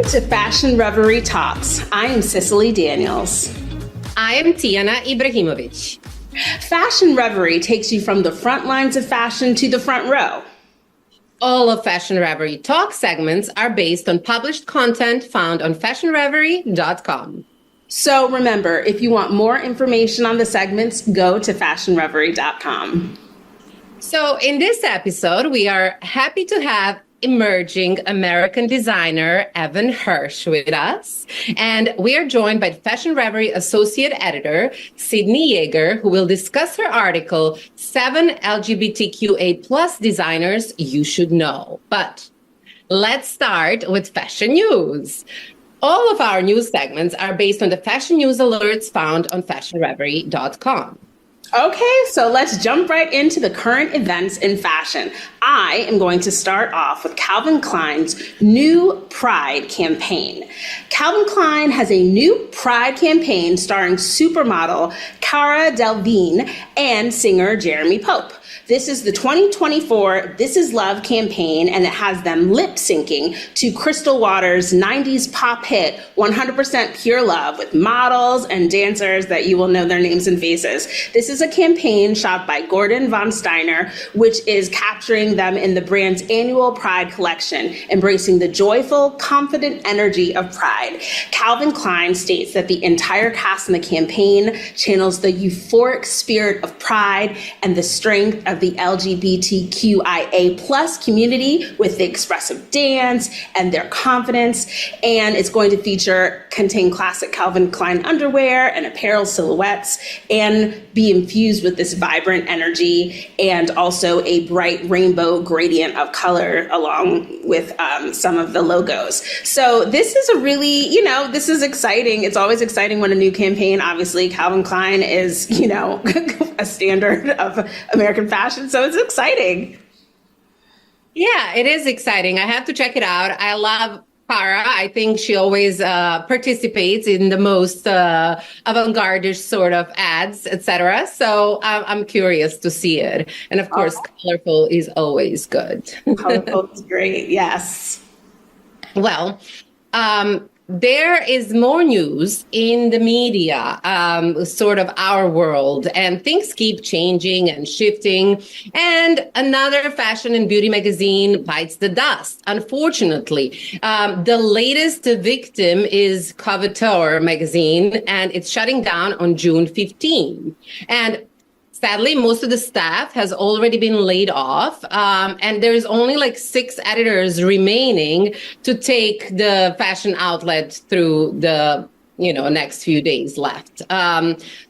to Fashion Reverie Talks. I am Cicely Daniels. I am Tiana Ibrahimovic. Fashion Reverie takes you from the front lines of fashion to the front row. All of Fashion Reverie Talk segments are based on published content found on fashionreverie.com. So remember, if you want more information on the segments, go to fashionreverie.com. So in this episode, we are happy to have emerging American designer Evan Hirsch with us. And we are joined by Fashion Reverie Associate Editor Sydney Yeager, who will discuss her article, 7 LGBTQA plus designers you should know. But let's start with fashion news. All of our news segments are based on the fashion news alerts found on fashionreverie.com. Okay, so let's jump right into the current events in fashion. I am going to start off with Calvin Klein's new Pride campaign. Calvin Klein has a new Pride campaign starring supermodel Cara Delevingne and singer Jeremy Pope. This is the 2024 This Is Love campaign, and it has them lip syncing to Crystal Waters' 90s pop hit, 100% Pure Love, with models and dancers that you will know their names and faces. This is a campaign shot by Gordon von Steiner, which is capturing them in the brand's annual Pride collection, embracing the joyful, confident energy of Pride. Calvin Klein states that the entire cast in the campaign channels the euphoric spirit of Pride and the strength of the LGBTQIA plus community with the expressive dance and their confidence. And it's going to contain classic Calvin Klein underwear and apparel silhouettes and be infused with this vibrant energy and also a bright rainbow gradient of color along with some of the logos. So this is this is exciting. It's always exciting when a new campaign, obviously Calvin Klein is, a standard of American fashion. So it's exciting. Yeah, it is exciting. I have to check it out. I love Cara. I think she always participates in the most avant-garde sort of ads, etc. So I'm curious to see it. And of course, colorful is always good. Colorful is great. Yes. Well, there is more news in the media, sort of our world, and things keep changing and shifting. And another fashion and beauty magazine bites the dust, unfortunately. The latest victim is Coveteur magazine, and it's shutting down on June 15. And sadly, most of the staff has already been laid off, and there's only like 6 editors remaining to take the fashion outlet through the next few days left.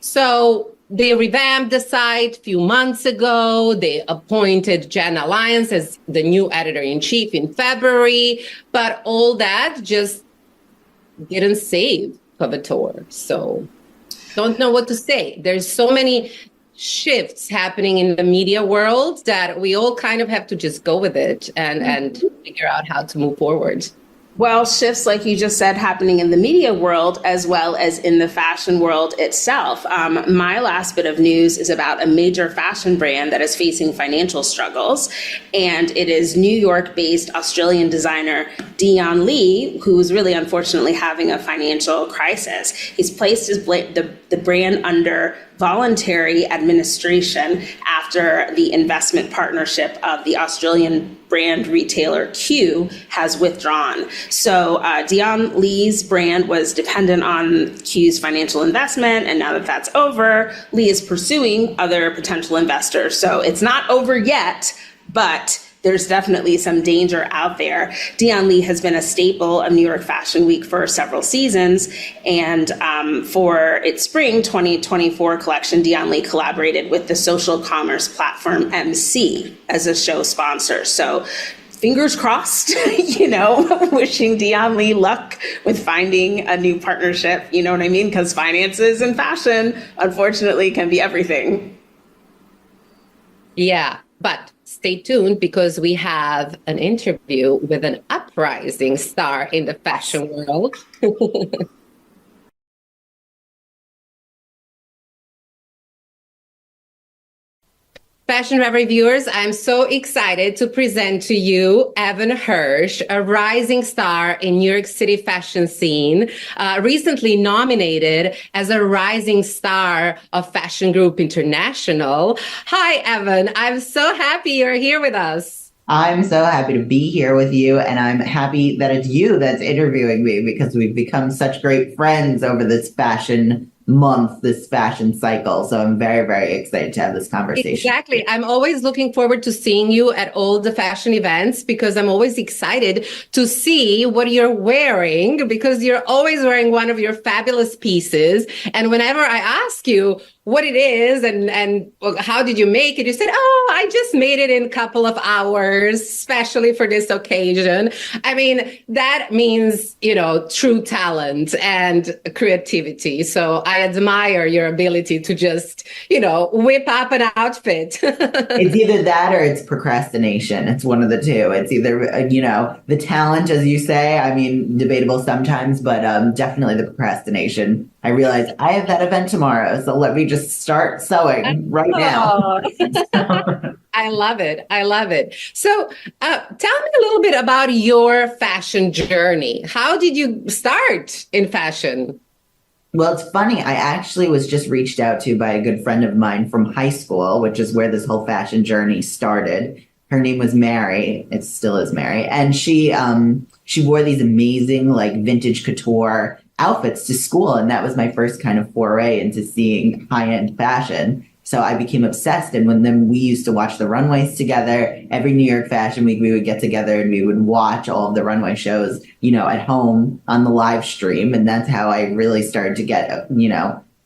So they revamped the site a few months ago. They appointed Jenna Lyons as the new editor-in-chief in February, but all that just didn't save Coveteur. So don't know what to say. There's so many shifts happening in the media world that we all kind of have to just go with it and figure out how to move forward. Well, shifts, like you just said, happening in the media world as well as in the fashion world itself. My last bit of news is about a major fashion brand that is facing financial struggles. And it is New York-based Australian designer Dion Lee, who is really unfortunately having a financial crisis. He's placed the brand under voluntary administration after the investment partnership of the Australian brand retailer Q has withdrawn. So Dion Lee's brand was dependent on Q's financial investment, and now that that's over, Lee is pursuing other potential investors. So it's not over yet, but there's definitely some danger out there. Dion Lee has been a staple of New York Fashion Week for several seasons. And for its spring 2024 collection, Dion Lee collaborated with the social commerce platform MC as a show sponsor. So fingers crossed, wishing Dion Lee luck with finding a new partnership. You know what I mean? Because finances and fashion, unfortunately, can be everything. Yeah, but stay tuned because we have an interview with an uprising star in the fashion world. Fashion Reverie viewers, I'm so excited to present to you Evan Hirsch, a rising star in New York City fashion scene, recently nominated as a rising star of Fashion Group International. Hi, Evan. I'm so happy you're here with us. I'm so happy to be here with you, and I'm happy that it's you that's interviewing me because we've become such great friends over this fashion month, this fashion cycle. So I'm very, very excited to have this conversation. Exactly. I'm always looking forward to seeing you at all the fashion events because I'm always excited to see what you're wearing because you're always wearing one of your fabulous pieces. And whenever I ask you what it is and how did you make it, you said, oh, I just made it in a couple of hours, especially for this occasion. I mean, that means, true talent and creativity. So I admire your ability to just, whip up an outfit. It's either that or it's procrastination. It's one of the two. It's either, the talent, as you say, I mean, debatable sometimes, but definitely the procrastination. I realize I have that event tomorrow, so let me just start sewing right now. I love it. I love it. So tell me a little bit about your fashion journey. How did you start in fashion? Well, it's funny. I actually was just reached out to by a good friend of mine from high school, which is where this whole fashion journey started. Her name was Mary. It still is Mary. And she wore these amazing, like, vintage couture outfits to school. And that was my first kind of foray into seeing high-end fashion. So I became obsessed. And then we used to watch the runways together. Every New York Fashion Week, we would get together and we would watch all of the runway shows, at home on the live stream. And that's how I really started to get,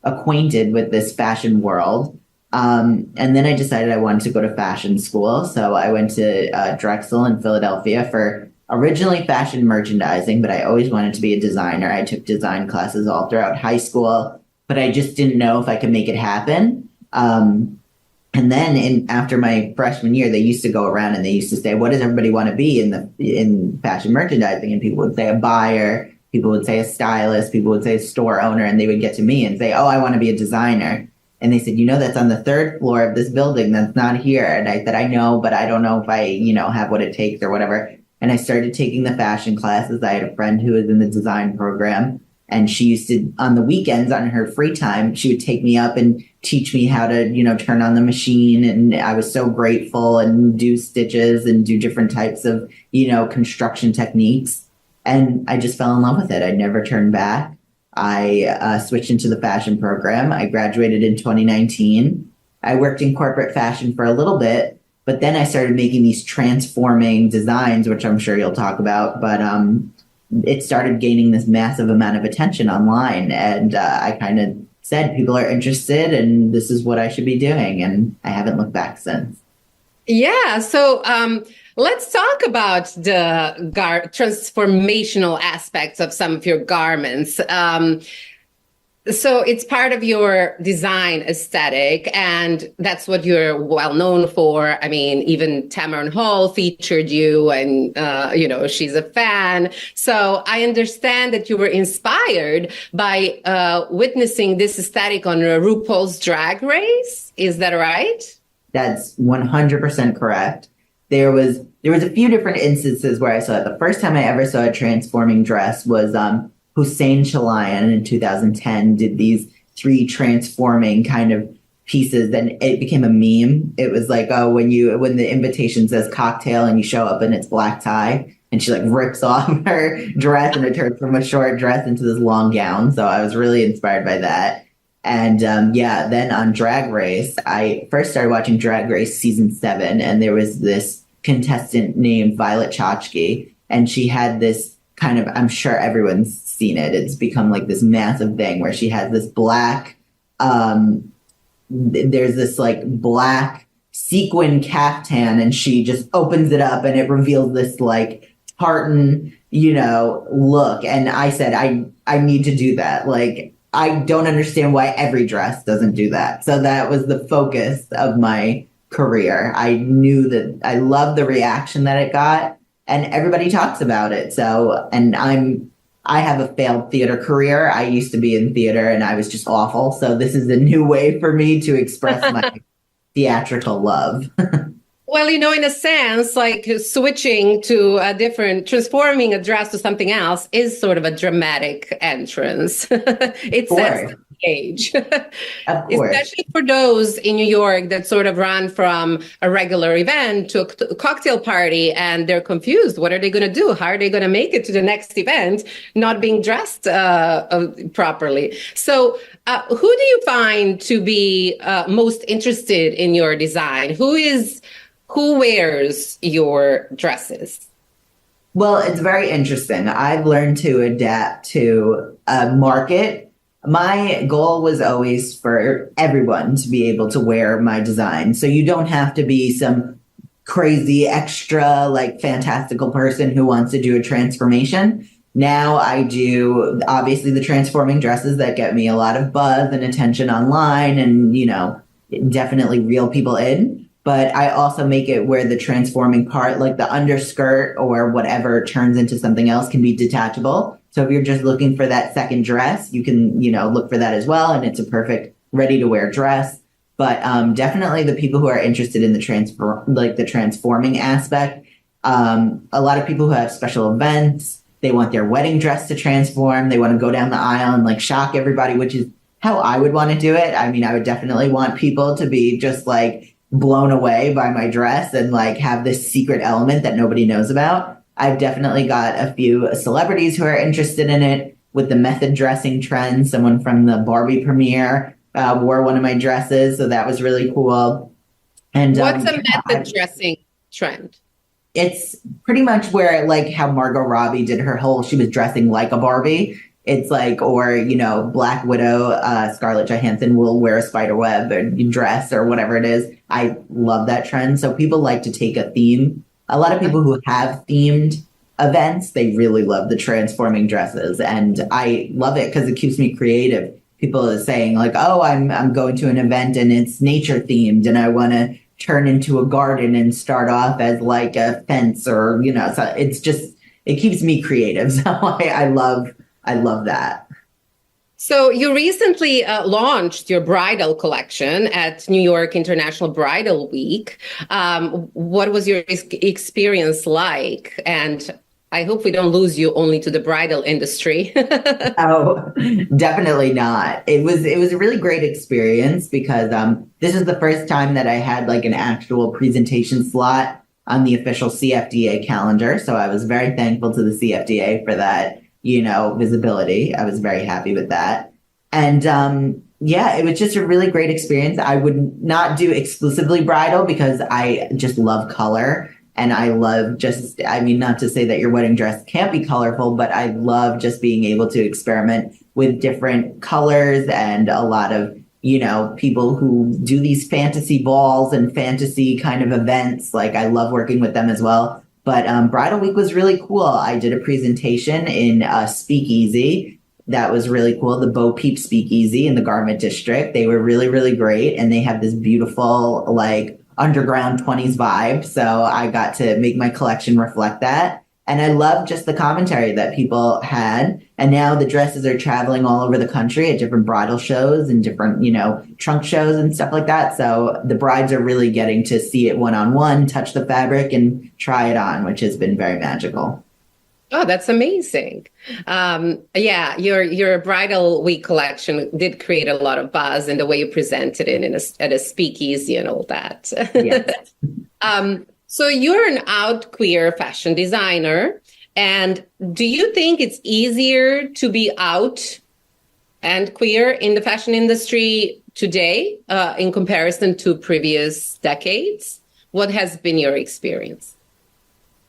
acquainted with this fashion world. And then I decided I wanted to go to fashion school. So I went to Drexel in Philadelphia for originally fashion merchandising, but I always wanted to be a designer. I took design classes all throughout high school, but I just didn't know if I could make it happen. And then after my freshman year, they used to go around and they used to say, what does everybody want to be in fashion merchandising? And people would say a buyer, people would say a stylist, people would say a store owner, and they would get to me and say, oh, I want to be a designer. And they said, that's on the third floor of this building. That's not here. And I said, I know, but I don't know if I, have what it takes or whatever. And I started taking the fashion classes. I had a friend who was in the design program, and she used to, on the weekends, on her free time, she would take me up and teach me how to, turn on the machine. And I was so grateful and do stitches and do different types of, construction techniques. And I just fell in love with it. I never turned back. I switched into the fashion program. I graduated in 2019. I worked in corporate fashion for a little bit, but then I started making these transforming designs, which I'm sure you'll talk about. But it started gaining this massive amount of attention online. And I kind of said, people are interested and this is what I should be doing. And I haven't looked back since. Yeah. So let's talk about the transformational aspects of some of your garments. So it's part of your design aesthetic, and that's what you're well known for. I mean, even Tamron Hall featured you, and, she's a fan. So I understand that you were inspired by witnessing this aesthetic on RuPaul's Drag Race. Is that right? That's 100% correct. There was a few different instances where I saw it. The first time I ever saw a transforming dress was Hussein Chalayan in 2010 did these 3 transforming kind of pieces, and it became a meme. It was like, oh, when the invitation says cocktail and you show up and it's black tie, and she like rips off her dress and it turns from a short dress into this long gown. So I was really inspired by that. And then on Drag Race, I first started watching Drag Race season 7, and there was this contestant named Violet Chachki, and she had this kind of, I'm sure everyone's seen it. It's become like this massive thing where she has this black, there's this like black sequin caftan, and she just opens it up and it reveals this like tartan, look. And I said, I need to do that. Like, I don't understand why every dress doesn't do that. So that was the focus of my career. I knew that I loved the reaction that it got, and everybody talks about it. So, and I have a failed theater career. I used to be in theater and I was just awful. So this is a new way for me to express theatrical love. Well, in a sense, like switching to transforming a dress to something else is sort of a dramatic entrance. It sets the stage, Of course. especially for those in New York that sort of run from a regular event to a cocktail party and they're confused. What are they going to do? How are they going to make it to the next event not being dressed properly? So who do you find to be most interested in your design? Who wears your dresses? Well, it's very interesting. I've learned to adapt to a market. My goal was always for everyone to be able to wear my design. So you don't have to be some crazy, extra, like fantastical person who wants to do a transformation. Now I do obviously the transforming dresses that get me a lot of buzz and attention online and, definitely reel people in. But I also make it where the transforming part, like the underskirt or whatever turns into something else, can be detachable. So if you're just looking for that second dress, you can, look for that as well. And it's a perfect ready to wear dress. But definitely the people who are interested in the transforming aspect, a lot of people who have special events, they want their wedding dress to transform. They want to go down the aisle and like shock everybody, which is how I would want to do it. I mean, I would definitely want people to be just like blown away by my dress and like have this secret element that nobody knows about. I've definitely got a few celebrities who are interested in it with the method dressing trend. Someone from the Barbie premiere wore one of my dresses, so that was really cool. And what's a method dressing trend? It's pretty much where like how Margot Robbie did she was dressing like a Barbie. It's like, or, Black Widow, Scarlett Johansson will wear a spider web or dress or whatever it is. I love that trend. So people like to take a theme. A lot of people who have themed events, they really love the transforming dresses. And I love it because it keeps me creative. People are saying like, oh, I'm going to an event and it's nature themed and I want to turn into a garden and start off as like a fence or, so it keeps me creative. So I love that. So you recently launched your bridal collection at New York International Bridal Week. What was your experience like? And I hope we don't lose you only to the bridal industry. Oh, definitely not. It was a really great experience because this is the first time that I had like an actual presentation slot on the official CFDA calendar. So I was very thankful to the CFDA for that. Visibility. I was very happy with that. And it was just a really great experience. I would not do exclusively bridal because I just love color. And I love not to say that your wedding dress can't be colorful, but I love just being able to experiment with different colors and a lot of, people who do these fantasy balls and fantasy kind of events. Like I love working with them as well. But Bridal Week was really cool. I did a presentation in Speakeasy. That was really cool. The Bo Peep Speakeasy in the Garment District. They were really, really great. And they have this beautiful, like, underground 20s vibe. So I got to make my collection reflect that. And I love just the commentary that people had. And now the dresses are traveling all over the country at different bridal shows and different, trunk shows and stuff like that. So the brides are really getting to see it one-on-one, touch the fabric and try it on, which has been very magical. Oh, that's amazing. Your Bridal Week collection did create a lot of buzz in the way you presented it at a speakeasy and all that. Yes. So you're an out queer fashion designer. And do you think it's easier to be out and queer in the fashion industry today in comparison to previous decades? What has been your experience?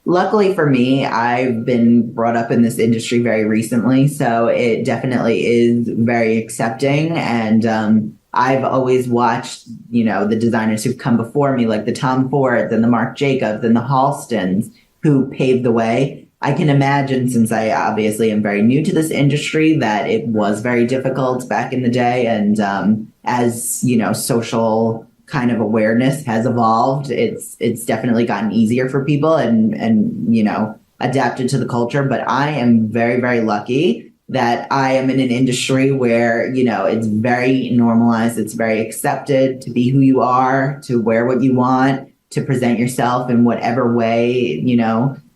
Luckily for me, I've been brought up in this industry very recently, so it definitely is very accepting. And I've always watched, the designers who've come before me, like the Tom Fords and the Marc Jacobs and the Halstons, who paved the way. I can imagine, since I obviously am very new to this industry, that it was very difficult back in the day. And as, social kind of awareness has evolved, it's definitely gotten easier for people and adapted to the culture. But I am very, very lucky that I am in an industry where, it's very normalized. It's very accepted to be who you are, to wear what you want, to present yourself in whatever way,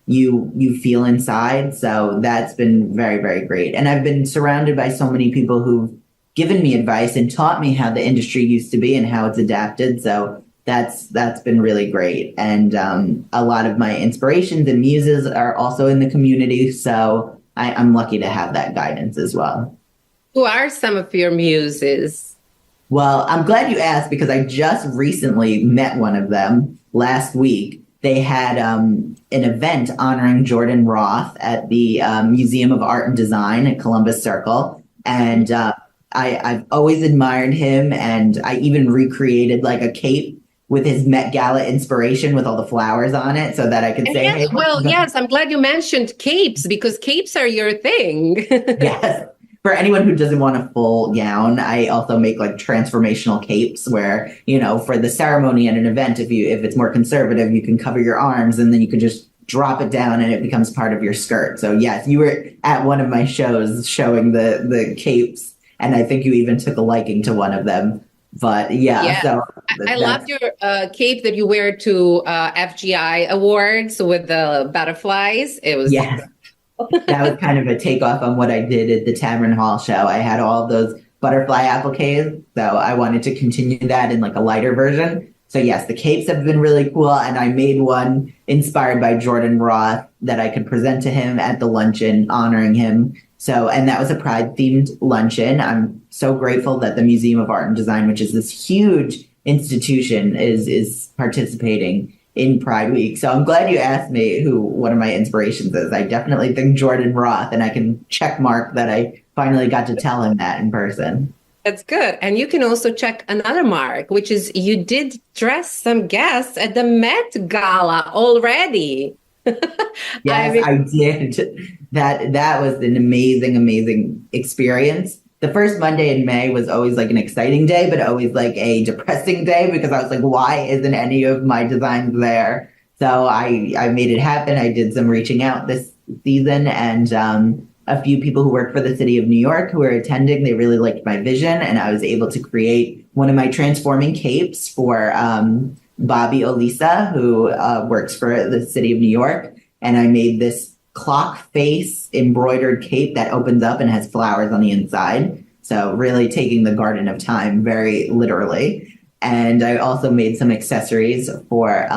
you feel inside. So that's been very, very great. And I've been surrounded by so many people who've given me advice and taught me how the industry used to be and how it's adapted. So that's been really great. And a lot of my inspirations and muses are also in the community. So I'm lucky to have that guidance as well. Who are some of your muses? Well, I'm glad you asked because I just recently met one of them last week. They had an event honoring Jordan Roth at the Museum of Art and Design at Columbus Circle. And I've always admired him. And I even recreated like a cape with his Met Gala inspiration with all the flowers on it so that I could say, yes, yes, I'm glad you mentioned capes because capes are your thing. Yes. For anyone who doesn't want a full gown, I also make like transformational capes where, for the ceremony at an event, if it's more conservative, you can cover your arms and then you can just drop it down and it becomes part of your skirt. So yes, you were at one of my shows showing the capes, and I think you even took a liking to one of them. But yeah. So I loved your cape that you wear to FGI awards with the butterflies. It was that was kind of a takeoff on what I did at the Tavern Hall show. I had all of those butterfly appliques, so I wanted to continue that in like a lighter version. So yes, the capes have been really cool, and I made one inspired by Jordan Roth that I could present to him at the luncheon honoring him. So, and that was a Pride themed luncheon. I'm so grateful that the Museum of Art and Design, which is this huge institution, is participating in Pride Week. So I'm glad you asked me who one of my inspirations is. I definitely think Jordan Roth, and I can check mark that I finally got to tell him that in person. That's good. And you can also check another mark, which is you did dress some guests at the Met Gala already. Yes, I did. That was an amazing experience. The first Monday in May was always like an exciting day, but always like a depressing day because I was like, why isn't any of my designs there? So I made it happen. I did some reaching out this season, and a few people who work for the city of New York who were attending, they really liked my vision, and I was able to create one of my transforming capes for Bobby Olisa, who works for the city of New York. And I made this clock face embroidered cape that opens up and has flowers on the inside. So really taking the Garden of Time very literally. And I also made some accessories for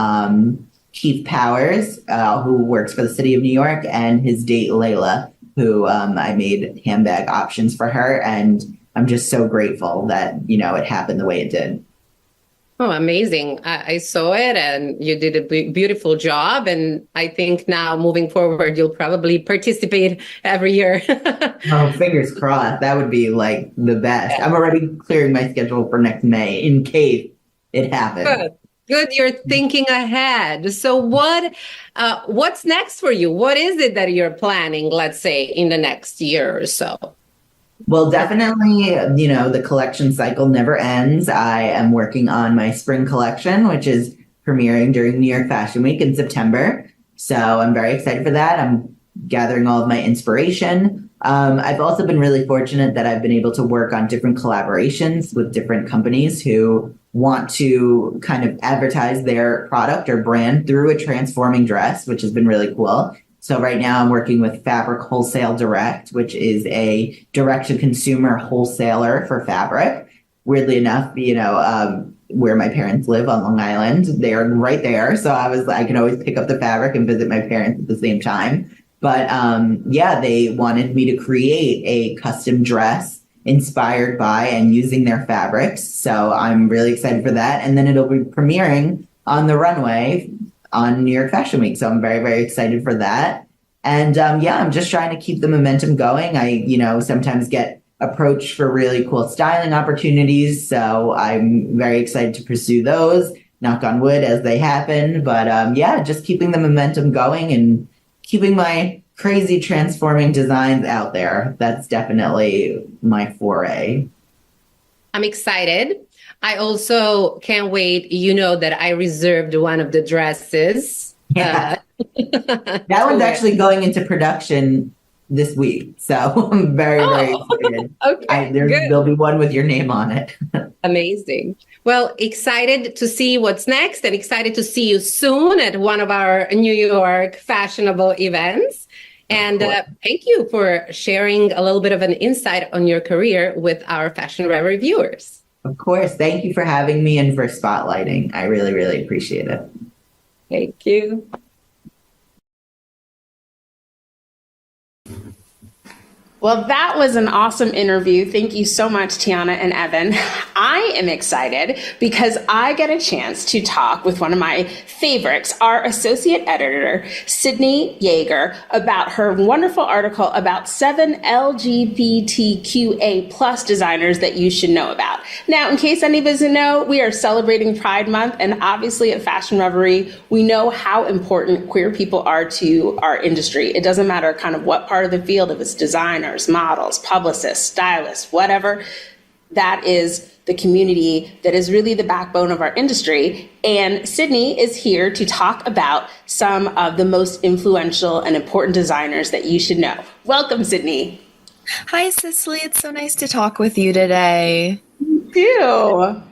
Keith Powers, who works for the city of New York, and his date, Layla, who I made handbag options for her. And I'm just so grateful that, it happened the way it did. Oh, amazing. I saw it and you did a beautiful job. And I think now moving forward, you'll probably participate every year. Oh, fingers crossed. That would be like the best. I'm already clearing my schedule for next May in case it happens. Good. You're thinking ahead. So what's next for you? What is it that you're planning, let's say, in the next year or so? Well, definitely, the collection cycle never ends. I am working on my spring collection, which is premiering during New York Fashion Week in September. So I'm very excited for that. I'm gathering all of my inspiration. I've also been really fortunate that I've been able to work on different collaborations with different companies who want to kind of advertise their product or brand through a transforming dress, which has been really cool. So right now I'm working with Fabric Wholesale Direct, which is a direct-to-consumer wholesaler for fabric. Weirdly enough, where my parents live on Long Island, they're right there. So I can always pick up the fabric and visit my parents at the same time. But they wanted me to create a custom dress inspired by and using their fabrics. So I'm really excited for that. And then it'll be premiering on the runway on New York Fashion Week. So I'm very, very excited for that. And I'm just trying to keep the momentum going. I, sometimes get approached for really cool styling opportunities. So I'm very excited to pursue those, knock on wood as they happen. But just keeping the momentum going and keeping my crazy transforming designs out there. That's definitely my foray. I'm excited. I also can't wait. You know that I reserved one of the dresses. Yeah. That one's actually going into production this week. So I'm very, very excited. Okay, good. There'll be one with your name on it. Amazing. Well, excited to see what's next and excited to see you soon at one of our New York fashionable events. And thank you for sharing a little bit of an insight on your career with our Fashion Reverie viewers. Of course. Thank you for having me and for spotlighting. I really, really appreciate it. Thank you. Well, that was an awesome interview. Thank you so much, Tiana and Evan. I am excited because I get a chance to talk with one of my favorites, our associate editor, Sydney Yeager, about her wonderful article about 7 LGBTQA plus designers that you should know about. Now, in case any of us doesn't know, we are celebrating Pride Month, and obviously at Fashion Reverie, we know how important queer people are to our industry. It doesn't matter kind of what part of the field, if it's designer, models, publicists, stylists, whatever, that is the community that is really the backbone of our industry. And Sydney is here to talk about some of the most influential and important designers that you should know. Welcome, Sydney. Hi, Cicely. It's so nice to talk with you today. You too.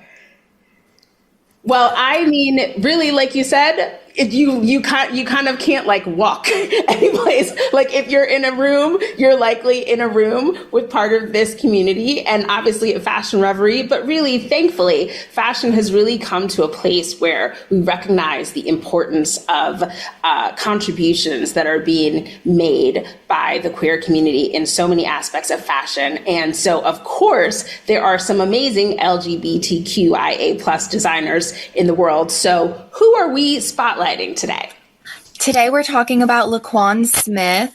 Well, I mean, really, like you said, you kind of can't like walk any place. Like if you're in a room, you're likely in a room with part of this community, and obviously at Fashion Reverie. But really, thankfully, fashion has really come to a place where we recognize the importance of contributions that are being made by the queer community in so many aspects of fashion. And so, of course, there are some amazing LGBTQIA plus designers in the world. So who are we spotlighting today? Today we're talking about Laquan Smith,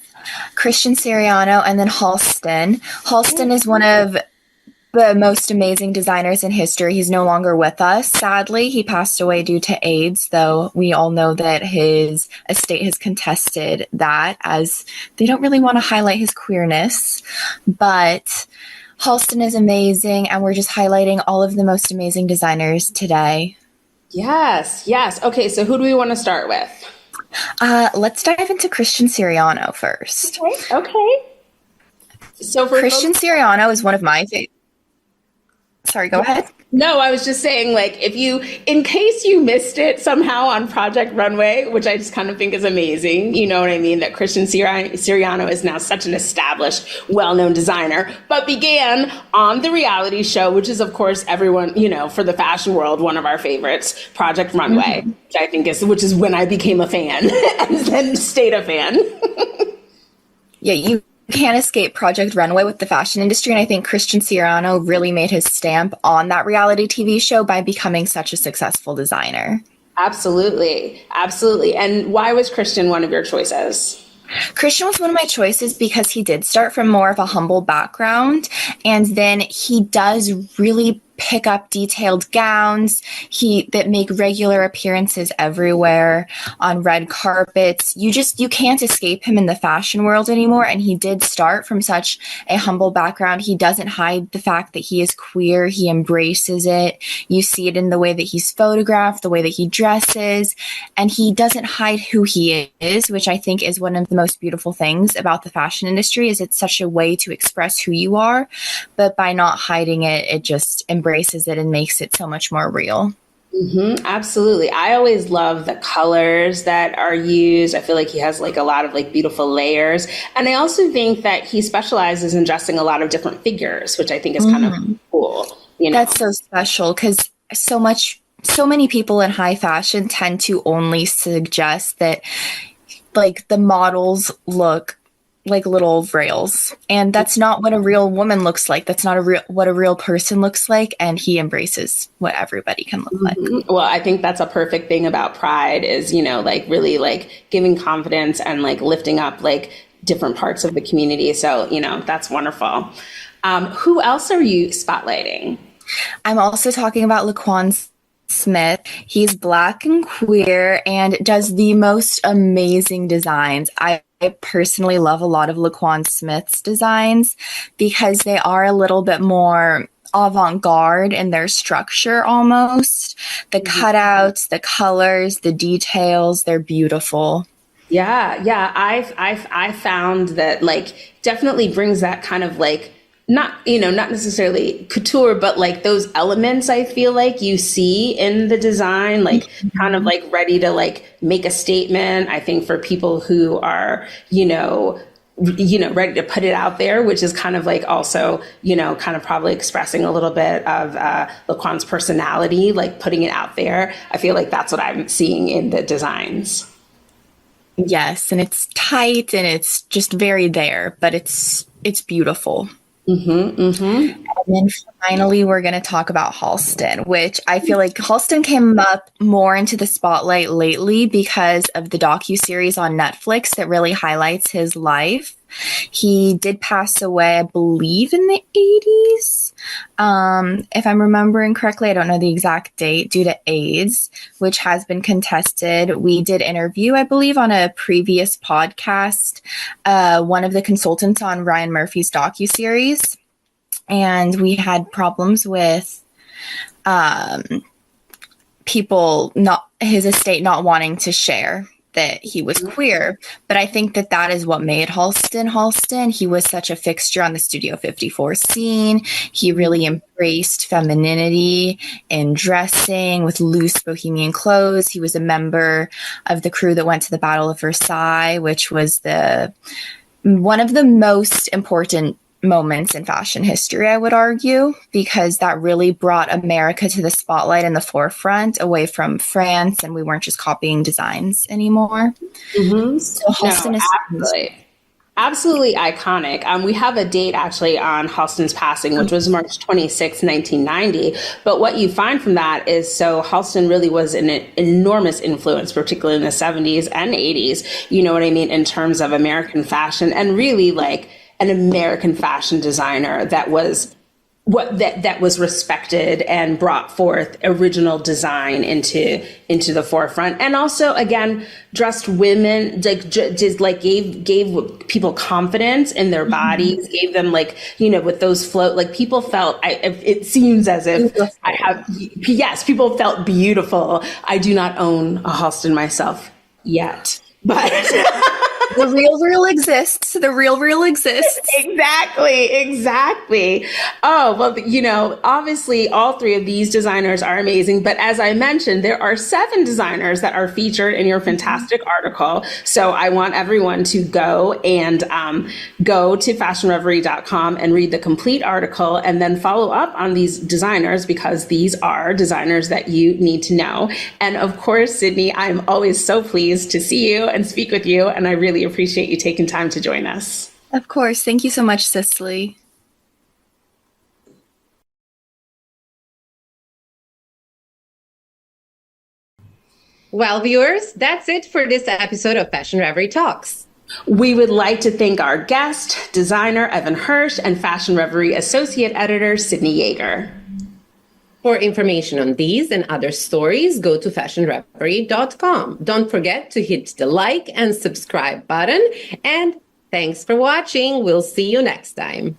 Christian Siriano, and then Halston. Halston is one of the most amazing designers in history. He's no longer with us, sadly. He passed away due to AIDS, though we all know that his estate has contested that, as they don't really want to highlight his queerness. But Halston is amazing, and we're just highlighting all of the most amazing designers today. Yes. Okay, so who do we want to start with? Let's dive into Christian Siriano first. Okay. So for Christian Siriano is one of my favorites. Sorry, go ahead. No, I was just saying, like, in case you missed it somehow on Project Runway, which I just kind of think is amazing, you know what I mean, that Christian Siriano is now such an established, well-known designer, but began on the reality show, which is, of course, everyone, you know, for the fashion world, one of our favorites, Project Runway, which I think which is when I became a fan and then stayed a fan. Yeah, you can't escape Project Runway with the fashion industry, and I think Christian Siriano really made his stamp on that reality TV show by becoming such a successful designer. Absolutely. And why was Christian one of your choices? Christian was one of my choices because he did start from more of a humble background, and then he does really pick up detailed gowns that make regular appearances everywhere on red carpets. You can't escape him in the fashion world anymore. And he did start from such a humble background. He doesn't hide the fact that he is queer. He embraces it. You see it in the way that he's photographed, the way that he dresses, and he doesn't hide who he is, which I think is one of the most beautiful things about the fashion industry. Is it's such a way to express who you are, but by not hiding it, it just embraces it and makes it so much more real. Absolutely. I always love the colors that are used. I feel like he has like a lot of like beautiful layers. And I also think that he specializes in dressing a lot of different figures, which I think is kind of cool. You know? That's so special because so many people in high fashion tend to only suggest that like the models look like little rails, and that's not what a real woman looks like. That's not what a real person looks like, and he embraces what everybody can look like. Well, I think that's a perfect thing about Pride is, you know, like really like giving confidence and like lifting up like different parts of the community. So, you know, that's wonderful. Who else are you spotlighting? I'm also talking about Laquan Smith. He's Black and queer and does the most amazing designs. I personally love a lot of Laquan Smith's designs because they are a little bit more avant-garde in their structure almost. The cutouts, the colors, the details, they're beautiful. Yeah. I found that like definitely brings that kind of like not, not necessarily couture, but like those elements I feel like you see in the design, like kind of like ready to like make a statement. I think for people who are, ready to put it out there, which is kind of like also, kind of probably expressing a little bit of Laquan's personality, like putting it out there. I feel like that's what I'm seeing in the designs. Yes, and it's tight and it's just very there, but it's beautiful. And then finally, we're going to talk about Halston, which I feel like Halston came up more into the spotlight lately because of the docuseries on Netflix that really highlights his life. He did pass away, I believe, in the 80s. If I'm remembering correctly, I don't know the exact date, due to AIDS, which has been contested. We did interview, I believe, on a previous podcast, one of the consultants on Ryan Murphy's docuseries, and we had problems with people, not his estate, not wanting to share that he was queer. But I think that is what made Halston. He was such a fixture on the Studio 54 scene. He really embraced femininity in dressing with loose bohemian clothes. He was a member of the crew that went to the Battle of Versailles, which was one of the most important moments in fashion history, I would argue, because that really brought America to the spotlight in the forefront, away from France, and we weren't just copying designs anymore. So Halston is absolutely iconic. We have a date actually on Halston's passing, which was March 26, 1990. But what you find from that is, so Halston really was an enormous influence, particularly in the 70s and 80s, you know what I mean, in terms of American fashion, and really like an American fashion designer that was that was respected and brought forth original design into the forefront, and also again dressed women, like just like gave people confidence in their bodies, gave them like, with those float, like people felt, it seems as if people felt beautiful. I do not own a Halston myself yet, but the real exists. The real exists. Exactly. Oh, well, obviously all three of these designers are amazing. But as I mentioned, there are 7 designers that are featured in your fantastic article. So I want everyone to go to fashionreverie.com and read the complete article, and then follow up on these designers, because these are designers that you need to know. And of course, Sydney, I'm always so pleased to see you and speak with you. And I really appreciate you taking time to join us. Of course. Thank you so much, Cicely. Well, viewers, that's it for this episode of Fashion Reverie Talks. We would like to thank our guest, designer Evan Hirsch, and Fashion Reverie Associate Editor Sydney Yeager. For information on these and other stories, go to fashionreverie.com. Don't forget to hit the like and subscribe button. And thanks for watching. We'll see you next time.